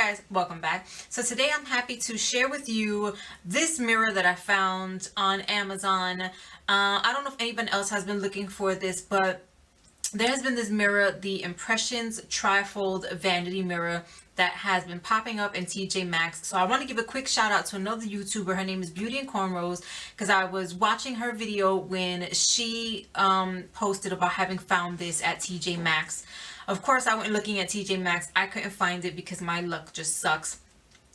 guys, welcome back. So today I'm happy to share with you this mirror that I found on Amazon. I don't know if anyone else has been looking for this, but there has been this mirror, the Impressions Trifold Vanity Mirror, that has been popping up in TJ Maxx. So I want to give a quick shout out to another YouTuber. Her name is Beauty and Cornrows, because I was watching her video when she posted about having found this at TJ Maxx. Of course, I went looking at TJ Maxx. I couldn't find it because my luck just sucks.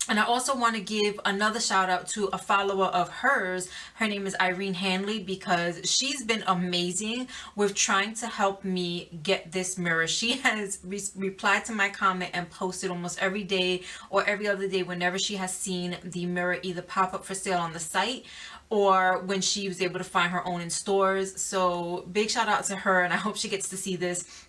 And I also want to give another shout out to a follower of hers. Her name is Irene Hanley, because she's been amazing with trying to help me get this mirror. She has replied to my comment and posted almost every day or every other day whenever she has seen the mirror either pop up for sale on the site or when she was able to find her own in stores. So big shout out to her, and I hope she gets to see this.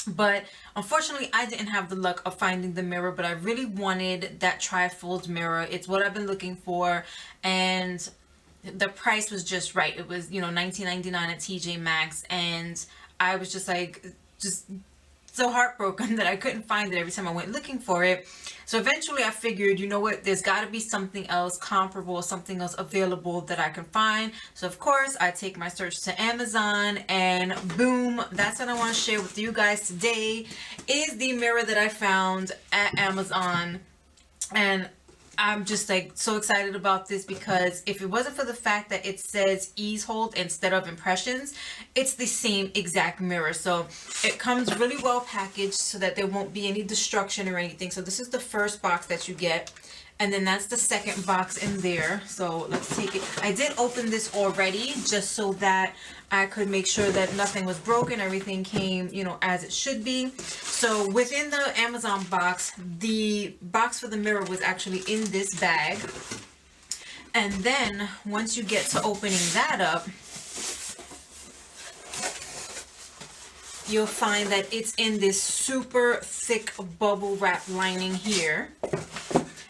But unfortunately, I didn't have the luck of finding the mirror, but I really wanted that trifold mirror. It's what I've been looking for, and the price was just right. It was, $19.99 at TJ Maxx, and I was just like, so heartbroken that I couldn't find it every time I went looking for it. So eventually I figured, you know what, there's got to be something else comparable, something else available that I can find. So of course I take my search to Amazon, and boom, that's what I want to share with you guys today, is the mirror that I found at Amazon. And I'm just like so excited about this, because if it wasn't for the fact that it says EASEHOLD instead of Impressions, it's the same exact mirror. So it comes really well packaged so that there won't be any destruction or anything. So this is the first box that you get, and then that's the second box in there. So let's take it. I did open this already just so that I could make sure that nothing was broken. Everything came, as it should be. So within the Amazon box, the box for the mirror was actually in this bag. And then once you get to opening that up, you'll find that it's in this super thick bubble wrap lining here.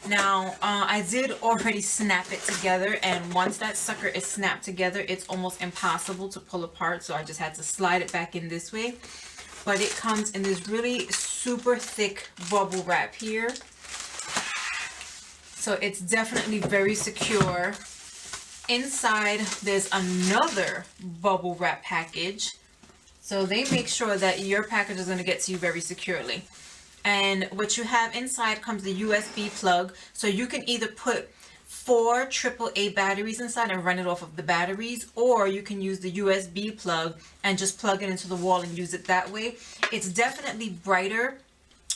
Now, I did already snap it together, and once that sucker is snapped together, it's almost impossible to pull apart, so I just had to slide it back in this way. But it comes in this really super thick bubble wrap here. So it's definitely very secure. Inside, there's another bubble wrap package. So they make sure that your package is going to get to you very securely. And what you have inside comes the USB plug, so you can either put 4 AAA batteries inside and run it off of the batteries, or you can use the USB plug and just plug it into the wall and use it that way. It's definitely brighter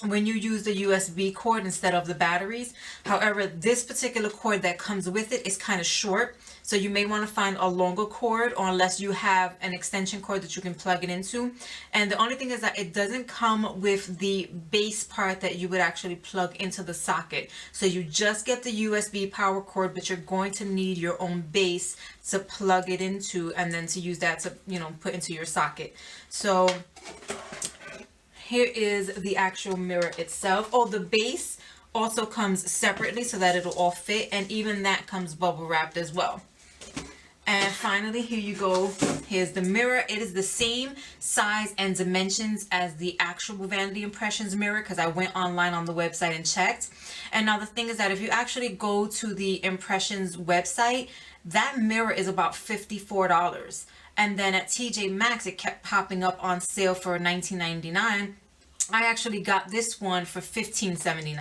when you use the USB cord instead of the batteries. However, this particular cord that comes with it is kind of short, so you may want to find a longer cord, or unless you have an extension cord that you can plug it into. And the only thing is that it doesn't come with the base part that you would actually plug into the socket. So you just get the USB power cord, but you're going to need your own base to plug it into, and then to use that to, put into your socket. So here is the actual mirror itself. Oh, the base also comes separately so that it'll all fit, and even that comes bubble wrapped as well. And finally, here you go. Here's the mirror. It is the same size and dimensions as the actual Vanity Impressions mirror, because I went online on the website and checked. And now the thing is that if you actually go to the Impressions website, that mirror is about $54. And then at TJ Maxx, it kept popping up on sale for $19.99. I actually got this one for $15.79.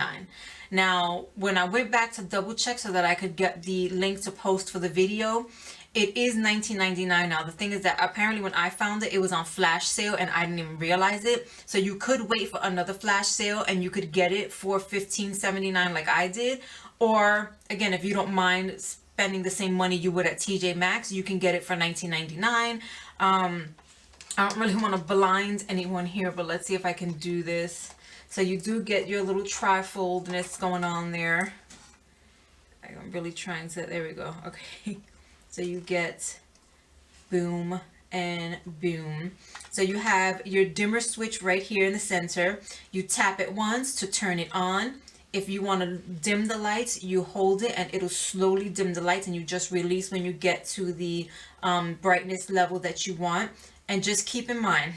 Now, when I went back to double check so that I could get the link to post for the video, it is $19.99 now. The thing is that apparently when I found it, it was on flash sale and I didn't even realize it. So you could wait for another flash sale and you could get it for $15.79 like I did. Or again, if you don't mind spending the same money you would at TJ Maxx, you can get it for $19.99. I don't really want to blind anyone here, but let's see if I can do this. So you do get your little trifoldness going on there. I'm really trying to, there we go. Okay. So you get boom and boom. So you have your dimmer switch right here in the center. You tap it once to turn it on. If you want to dim the lights, you hold it and it'll slowly dim the lights, and you just release when you get to the brightness level that you want. And just keep in mind,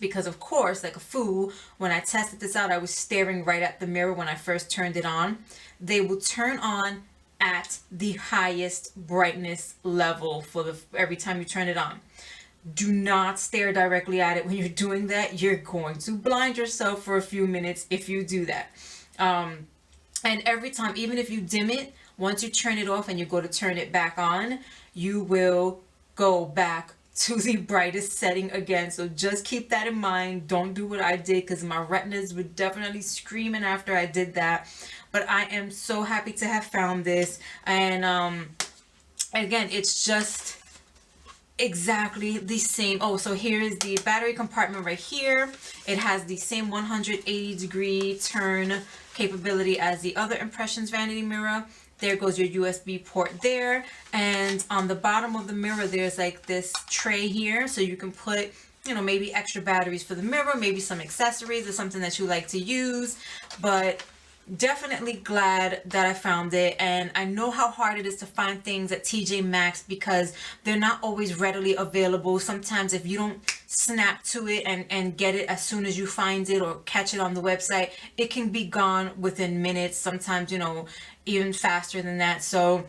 because of course, like a fool, when I tested this out, I was staring right at the mirror when I first turned it on. They will turn on at the highest brightness level for every time you turn it on. Do not stare directly at it when you're doing that. You're going to blind yourself for a few minutes if you do that. And every time, even if you dim it, once you turn it off and you go to turn it back on, you will go back to the brightest setting again. So just keep that in mind. Don't do what I did, because my retinas were definitely screaming after I did that. But I am so happy to have found this. And again, it's just exactly the same. Oh, so here is the battery compartment right here. It has the same 180-degree turn capability as the other Impressions vanity mirror. There goes your USB port there. And on the bottom of the mirror, there's like this tray here. So you can put, you know, maybe extra batteries for the mirror, maybe some accessories or something that you like to use. But definitely glad that I found it. And I know how hard it is to find things at TJ Maxx because they're not always readily available. Sometimes if you don't snap to it and get it as soon as you find it or catch it on the website, it can be gone within minutes, sometimes, you know, even faster than that. So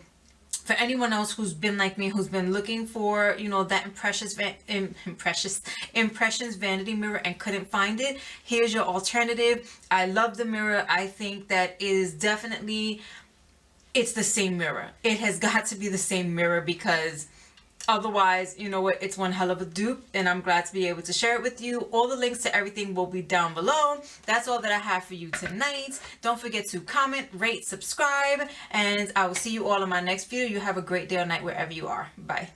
for anyone else who's been like me, who's been looking for, you know, that Impressions vanity mirror and couldn't find it, here's your alternative. I love the mirror. I think that is definitely, it's the same mirror. It has got to be the same mirror, because otherwise, you know what, it's one hell of a dupe, and I'm glad to be able to share it with you. All the links to everything will be down below. That's all that I have for you tonight. Don't forget to comment, rate, subscribe, and I will see you all in my next video. You have a great day or night wherever you are. Bye.